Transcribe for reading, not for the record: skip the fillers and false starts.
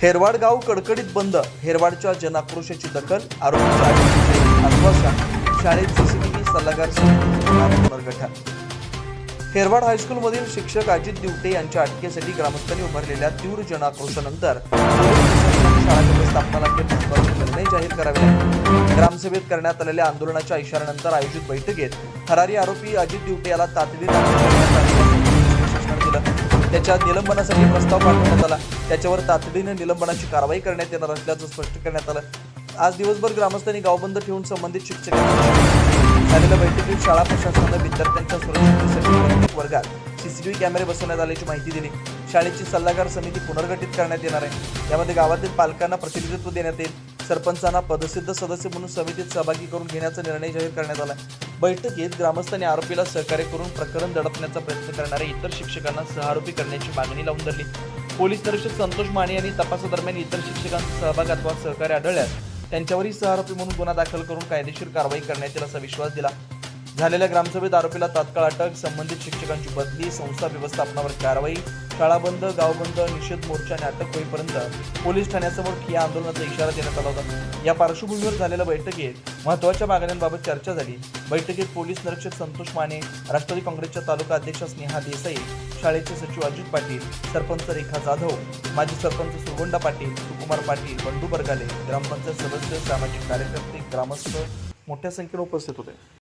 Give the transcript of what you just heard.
हेरवाड गाव कडकडीत बंद. हेरवाडच्या जनाक्रोशाची दखल. आरोपीच्या अटकेचे आश्वासन. शाळेत सीसीटीव्ही सल्लागार समितीचे पुनर्गठन. हेरवाड हायस्कूलमधील शिक्षक अजित दिवटे यांच्या अटकेसाठी ग्रामस्थांनी उभारलेल्या तीव्र जनाक्रोशानंतर शाळा व्यवस्थापनाला महत्त्वाचे निर्णय जाहीर करावे. ग्रामसभेत करण्यात आलेल्या आंदोलनाच्या इशाऱ्यानंतर आयोजित बैठकीत फरारी आरोपी अजित दिवटे याला तातडीने त्याच्या निलंबनासाठी प्रस्ताव पाठवण्यात आला. त्याच्यावर तातडीने निलंबनाची कारवाई करण्यात येणार असल्याचं स्पष्ट करण्यात आलं. आज दिवसभर ग्रामस्थांनी गावबंद ठेवून संबंधित शिक्षकांना झालेल्या बैठकीत शाळा प्रशासनाने विद्यार्थ्यांच्या सुरक्षिततेसाठी प्रत्येक वर्गात सीसीटीव्ही कॅमेरे बसवण्यात आल्याची माहिती दिली. शाळेची सल्लागार समिती पुनर्गठित करण्यात येणार आहे. यामध्ये गावातील पालकांना प्रतिनिधित्व देण्यात येईल. सरपंचांना पदसिद्ध सदस्य म्हणून समितीत सहभागी करून घेण्याचा निर्णय जाहीर करण्यात आला. बैठकीत ग्रामस्थांनी आरोपीला सहकार्य करून प्रकरण दडपण्याचा प्रयत्न करणाऱ्या इतर शिक्षकांना सहआरोपी करण्याची मागणी लावून धरली. पोलीस निरीक्षक संतोष माने यांनी तपासादरम्यान इतर शिक्षकांचा सहभाग अथवा सहकार्य आढळल्यास त्यांच्यावरही सहआरोपी म्हणून गुन्हा दाखल करून कायदेशीर कारवाई करण्यात येईल असा विश्वास दिला. झालेल्या ग्रामसभेत आरोपीला तात्काळ अटक, संबंधित शिक्षकांची बदली, संस्था व्यवस्थापनावर कारवाई, शाळा बंद, गाव बंद, निषेध मोर्चा आणि अटक होईपर्यंत पोलीस ठाण्यासमोर ठिय्या आंदोलनाचा इशारा देण्यात आला होता. या पार्श्वभूमीवर झालेल्या बैठकीत महत्त्वाच्या मागण्यांबाबत चर्चा झाली. बैठकीत पोलीस निरीक्षक संतोष माने, राष्ट्रवादी काँग्रेसच्या तालुका अध्यक्षा स्नेहा देसाई, शाळेचे सचिव अजित पाटील, सरपंच रेखा जाधव, माजी सरपंच सुगोंडा पाटील, सुकुमार पाटील, बंडू बरगाले, ग्रामपंचायत सदस्य, सामाजिक कार्यकर्ते, ग्रामस्थ मोठ्या संख्येने उपस्थित होते.